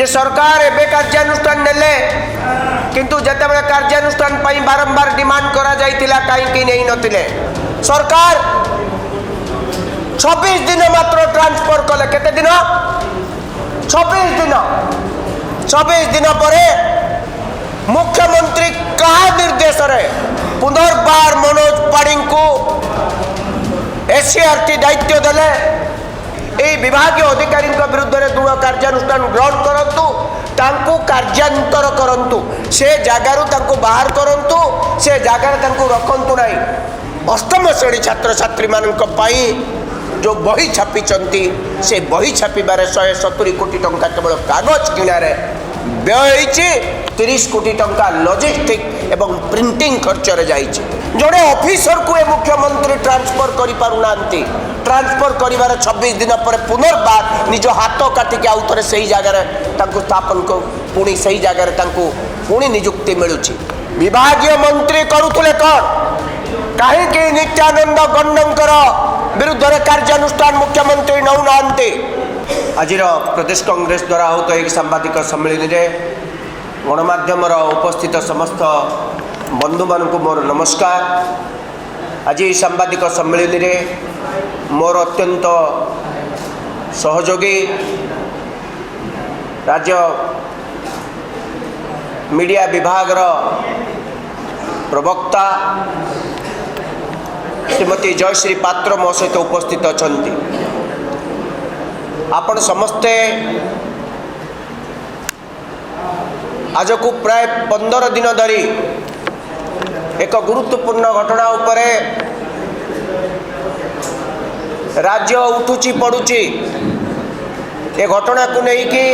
जे सरकार एबे कार्यानुष्ठान नेले किंतु जेतेबेले कार्यानुष्ठान पई बारंबार डिमांड करा जाइतिला काईकि नै नथिले सरकार 26 दिन मात्र ट्रांसफर कले केते दिन 26 दिन परे मुख्यमंत्री कहा निर्देश रे पुनर्बार मनोज पाड़ी को एससीआरटी दायित्व देले विभागीय अधिकारी विरुद्ध में दृढ़ कार्यानुष्ठान ग्रहण करंतु तांको कार्यांतर करंतु से जगारू तांको बाहर करंतु से जगार तांको रखंतु नहीं। अष्टम श्रेणी छात्र छात्री मानक पाई जो बही छापी से बही छापिबार 170 कोटी टंका केवल कागज किणारे व्यय 30 कोटी टंका लॉजिस्टिक एवं प्रिंटिंग खर्च रे जाइछि। जोड़े ऑफिसर को ए मुख्यमंत्री ट्रांसफर करि पारुना ट्रांसफर करिवार 26 दिन पर पुनर्बार निज हाथ काटिक आउ थे से जगार स्थापन को पुणी से जगार पुणी नियुक्ति मिलुछि। विभागीय मंत्री करुले कौन कहीं नित्यानंद गंडंकर विरुद्ध कार्यानुष्ठान मुख्यमंत्री नौना। आज प्रदेश कांग्रेस द्वारा आहूत एक सांबादिक सम्मेलन में गणमाध्यम उपस्थित समस्त बंधु मानक मोर नमस्कार। आज सांबादिक सम्मेलन में मोर अत्यंत सहयोगी राज्य मीडिया विभाग प्रवक्ता श्रीमती जयश्री पात्र मो सहित उपस्थित अच्छा। आपण समस्ते आज को प्राय 15 दिन धरी एक गुरुत्वपूर्ण घटना उपरे राज्य उठुची पड़ुची। ए घटना को लेकिन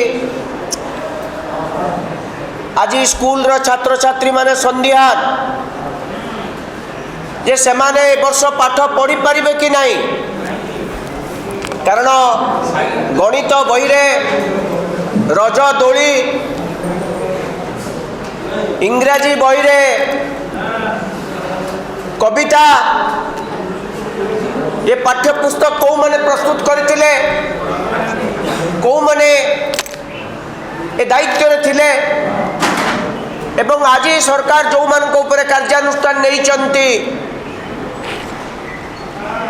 आज स्कूल छात्र छात्री माने संदिहान जे सेमाने वर्ष पाठ पढ़ी पारिबे कि नहीं, कारण गणित बही रे रज दोली इंग्राजी बही रे कविता ये पाठ्यपुस्तक कौ माने प्रस्तुत करथिले कौ माने ए दायित्व रे थिले एवं आज सरकार जो मान को ऊपर कार्यानुष्ठान नहीं चंती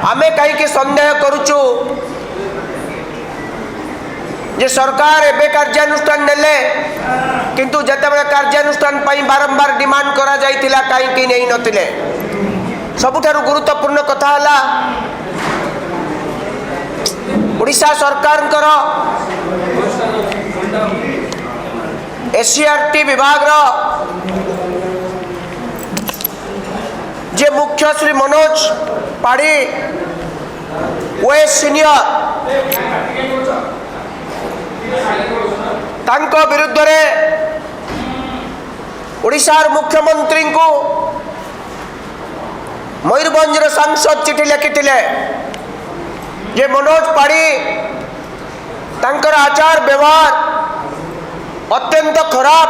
आमे कहीं संदेह करुचु जे सरकार एबे कार्यानुष्ठान नेले किंतु जेतेबेले कार्यानुष्ठान पई बारंबार डिमांड करा जाइतिला काईकि नै नथिले। सबुठारु गुरुत्वपूर्ण कथा हला ओडिशा सरकार एससीआरटी विभाग जे मुख्य श्री मनोज पाड़ी ओएस सीनियर तांको विरुद्ध रे ओडिशार मुख्यमंत्री को मयूरभंज सांसद चिठी लिखिथिले जे मनोज पाड़ी तांकर आचार व्यवहार अत्यंत खराब,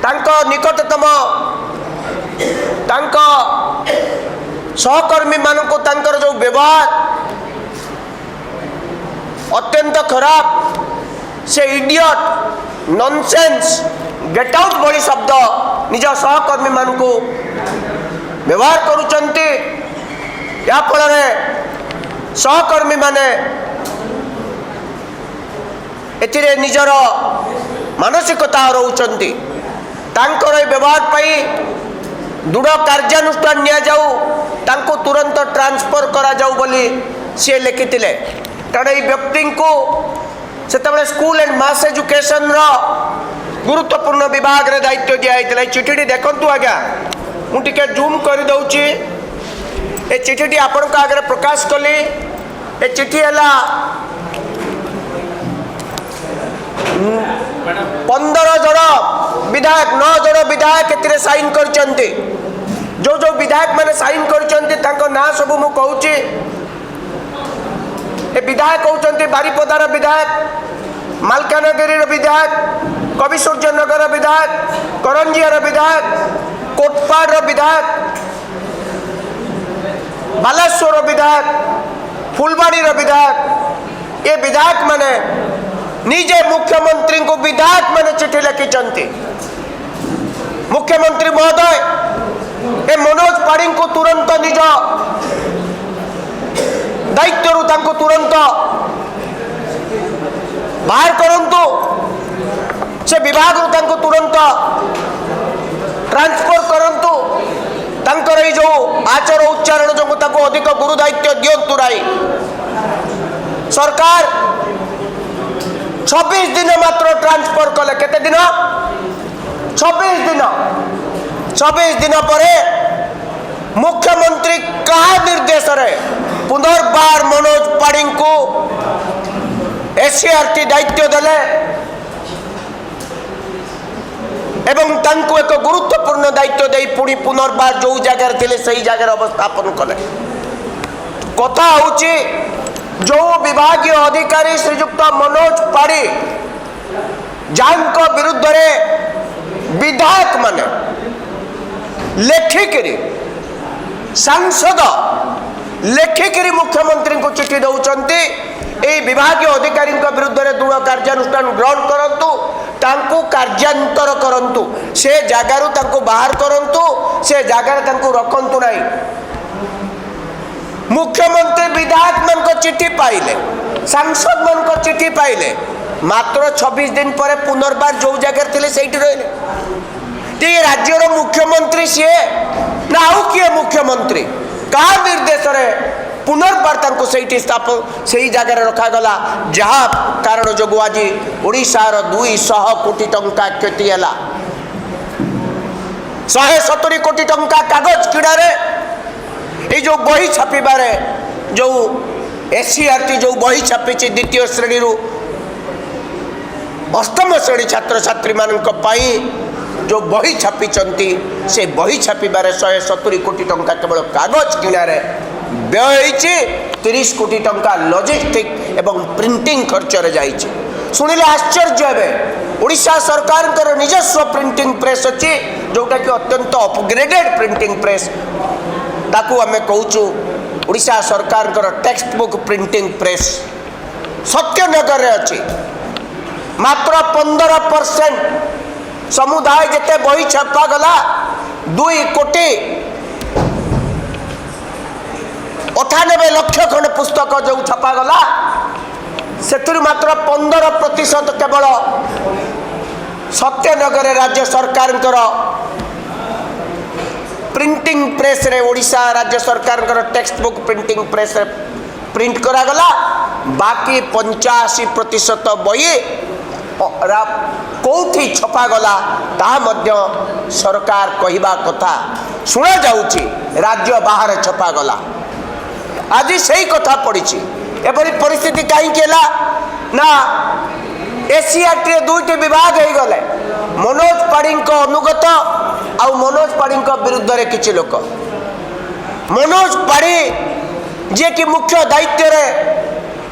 तांको निकटतम तांको सहकर्मी मानको तांकर जो व्यवहार अत्यंत खराब, से इडियट नॉनसेंस गेट आउट भली शब्द निज सहकर्मी मानको व्यवहार करुचंती। या फल सहकर्मी माने एथिरे निजर मानसिकता रोचंती। तांकर व्यवहार पाई दृढ़ कार्यानुष्ठान निया जाऊ, तांको तुरंत ट्रांसफर करा जाऊ बोली सी लिखिथिले। कारण ये व्यक्ति को सेतबेले स्कूल एंड मास एजुकेशन गुरुत्वपूर्ण विभाग रे दायित्व दिया चिठी देखंतु आज्ञा मु टिके जूम कर दउची। ए चिठी आपण का आगे प्रकाश कली। ए चिठी हला 15 जन विधायक 9 जन विधायक एतिरे साइन करचंती। जो जो विधायक माने साइन करचंती तांको ना सब मु कहूची। ए विधायक होचंती बारिपदार विधायक, मालकानगिरी विधायक, कविसूर्यनगर विधायक, करंजियार विधायक, कोटपाड़ विधायक, बालेश्वर विधायक, फुलबाड़ी विधायक। ये विधायक माने निजे मुख्यमंत्री को विधायक मैंने चिठी लिखिं। मुख्यमंत्री महोदय ए मनोज पाढ़ी को तुरंत निज दायित्व तुरंत बाहर करंतु, से विभाग तुरंत ट्रांसफर करंतु, तांकर जो आचार उच्चारण जो अधिक गुरु दायित्व दिंतु नहीं। सरकार 26 दिन मात्र ट्रांसफर कले, केते दिन? 26 दिन पर मुख्यमंत्री कहा निर्देश रे पुनर्बार मनोज पाढ़ी को एससीआरटी दायित्व देले एवं तांको एक गुरुत्वपूर्ण दायित्व दे पुणी पुनर्बार जो जगार थे से जगार अवस्थापन कले। कथा होची जो विभागीय अधिकारी श्रीजुक्त मनोज पाढ़ी जांको विरुद्ध रे विधायक माने लेखिकी सांसद लेखिकी मुख्यमंत्री को चिठी दौरान विभागीय अधिकारी विरुद्ध में दृढ़ कार्यानुष्ठान ग्रहण करंतु, तांको कार्यांतर करंतु, से जगारु तांको बाहर करंतु, से जगार तांको रखंतु नहीं। मुख्यमंत्री विधायक मान को चिठी पाइले, सांसद मान को चिठी पाइले, मात्र 26 दिन पर पुनर्बार जो जगार थे से रही। राज्यर मुख्यमंत्री सी ना आउ किए मुख्यमंत्री का निर्देश रे पुनर्बार तांको सेठी स्थापन से जगार रखागला, जहाँ कारण जो आज ओडिशार 200 कोटी टंका क्षति है। 170 कोटी टंका कागज किड़ारे ये जो बही छापिबारे जो एससीआरटी जो बही छापी द्वितीय श्रेणी रु अष्टम श्रेणी छात्र छात्री मानक पाई जो बही छापी से बही छापिबारे 170 कोटी टंका केवल कागज किणारे व्यय होइछि। 30 कोटी टंका लॉजिस्टिक एवं प्रिंटिंग खर्च रे जाइछि। सुनिले आश्चर्य हेबे, ओडिशा सरकार कर निजस्व प्रिंटिंग प्रेस अछि जोटा कि अत्यंत अपग्रेडेड प्रिंटिंग प्रेस, ताकू आमे कहूछु ओडिशा सरकार कर text book printing press Satya Nagar रे अछि। मात्र 15% समुदाय जेते बही छापा गला 2 कोटी 98 लाख खंड पुस्तक जो छपा गला से मात्र 15% केवल सत्यनगर राज्य सरकार प्रिंटिंग प्रेस रे ओडिशा राज्य सरकार टेक्स्ट बुक प्रिंटिंग प्रेस रे प्रिंट करा गला। बाकी 85% बही कौथी छपा गला ता मध्य सरकार कहिबा कथा सुना जाउची राज्य बाहर छपा गला। आज सही कथा पड़ी एपरी परिस्थिति कहीं ना एससीआरटी रे 2टी विभाग हो गले, मनोज पाढ़ी अनुगत आ मनोज पाढ़ी विरुद्ध रे किछि लोक। मनोज पाढ़ी जे कि मुख्य दायित्व रे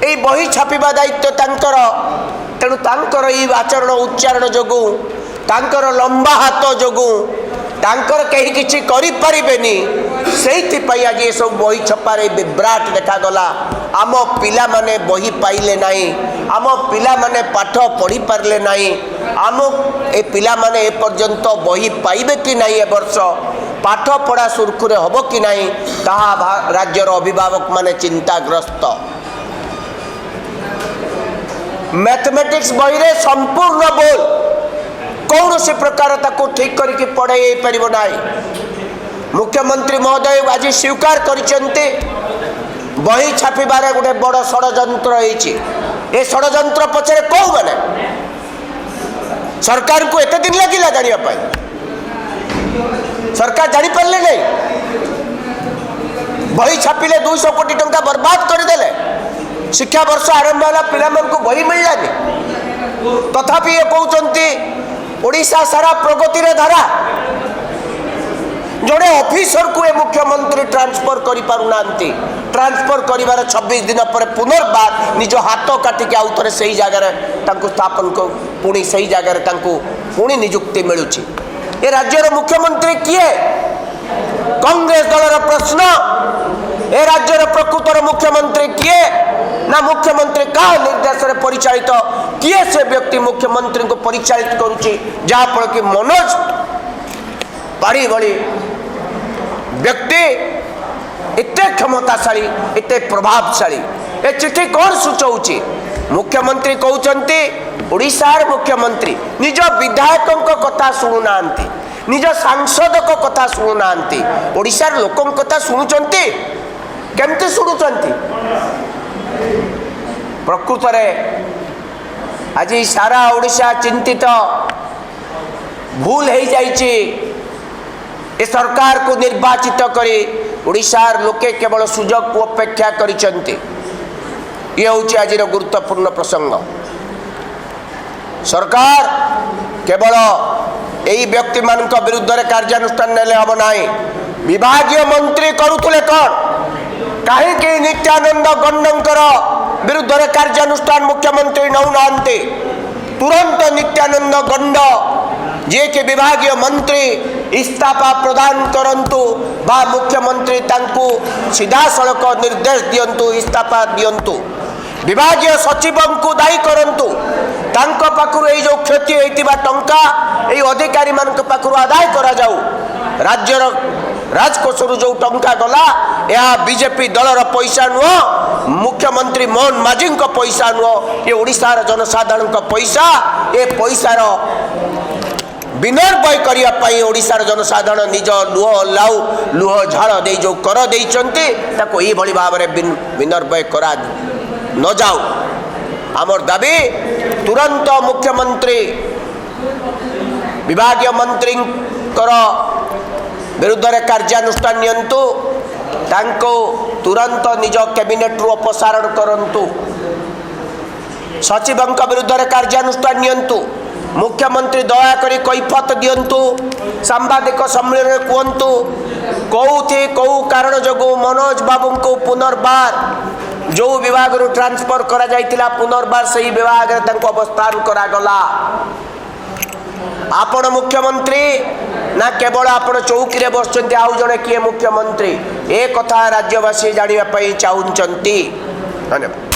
ए बही छापिबा दायित्व तांकर, तेणु तांकर ई आचरण उच्चारण जोगु तांकर लंबा हाथ जोगु तांकर कहीं किछि करि परिबेनी, सेहिति पई आज ये सब बही छपारे विभ्राट देखा गला। आम पिला माने बही पाइले नाही, आम पिला माने पाठ पढ़ी पारले नाही, आम ए पिला माने ए पर्यंत बही पाइबे कि नाही, ए वर्ष पाठ पढ़ा सुरखुरे हबो कि नाही, ताहा राज्यर अभिभावक माने चिंताग्रस्त। मैथमेटिक्स बही रे संपूर्ण बोल कौन से प्रकार ताको ठीक करके पढ़ाई पारिबो नाही। मुख्यमंत्री महोदय आज स्वीकार करिसेंते बही छापिबारे गोटे बड़ षड्यंत्र होइछि। ए षड्यंत्र पछरे कौ माने सरकार को एते दिन लगिला जानिया पाई, सरकार जानि पारले नहीं। बही छापिले 200 कोटी टंका बर्बाद करदेले, शिक्षा वर्ष आरंभ होला पिला मन को बही मिललानी, तथापि ये कहउचंती ओडिशा सारा प्रगति रे धारा जोड़े ऑफिसर को मुख्यमंत्री ट्रांसफर करि पारुनांती। ट्रांसफर करिवार 26 दिन पर पुनर्बार निज हाथ काटिके आउ थरे सही जगह तांको स्थापन को पुणी सही जगह तांको पुणी नियुक्ति मिलुछि। ए राज्यर मुख्यमंत्री किए? कांग्रेस दलर प्रश्न ए राज्यर प्रकृतर मुख्यमंत्री किए ना मुख्यमंत्री का निर्देश रे परिचालित किए से व्यक्ति मुख्यमंत्री को परिचालित करुच्ची जहाँफल कि मनोज पाड़ी भली व्यक्ति एते क्षमताशाली एते प्रभावशाली ए चिठी कौन सूचौची मुख्यमंत्री कहते ओडिशार मुख्यमंत्री निज विधायकों कथा शुणुना निज सांसद को कथा शुणुना ओडिशार लोकों कथा शुणुचंती केमती शुणुचंती प्रकृत में आज सारा ओडिशा चिंतित भूल हो जाइए ए सरकार को निर्वाचित करी ओडिशार लोके केवल सुजोग को अपेक्षा करिसंती ये हूँ आज गुरुत्वपूर्ण प्रसंग सरकार केवल यही व्यक्ति मान विरुद्ध में कार्यानुष्ठान नेले हम ना विभागीय मंत्री करुले कौन कहीं नित्यानंद गंडंकर विरुद्ध में कार्यानुष्ठान मुख्यमंत्री नौना तुरंत नित्यानंद गंड जे कि विभागीय मंत्री इस्तीफा प्रदान करंतु बा मुख्यमंत्री तांकु सीधा सड़क निर्देश दियंतु इस्तीफा दियंतु विभागीय सचिव को दायी करंतु तांको पाखरु ए जो क्षति होइतिबा टंका ए अधिकारी मान पाखरु आदाय करा जाऊ राज्यर राजकोषरु जो टंका गला यह बीजेपी दलर पैसा नुह मुख्यमंत्री मोहन माझी पैसा नुह ये ओडिशार जनसाधारण पैसा ए पैसार विनिर्भय करने ओडिशार जनसाधारण निज लुह लाउ लुह झाड़ दे जो कर देइचंती ताको ई भली भाव में विनिर्भय करा न जाऊ आमर दाबी तुरंत मुख्यमंत्री विभागीय मंत्री विरुद्ध में कार्यानुष्ठान नियंतु तांको तुरंत निज कैबिनेट रु अपसारण करंतु सचिव विरुद्ध में कार्यानुष्ठान नियंतु मुख्यमंत्री दयाकोरी कैफत दियंतु सांबादिक सम्मेलन कहतु कौथि कौ कारण जो मनोज बाबू को पुनर्बार जो विभाग रु ट्रांसफर करा जाइतिला पुनर्बार सही विभाग रे तांको अवस्थान करा गला आपण मुख्यमंत्री ना केवल आपण चौकी रे बसचंती आउ जणे किए मुख्यमंत्री ए कथा राज्यवासी जानिबा पई चाहुचंती धन्यवाद।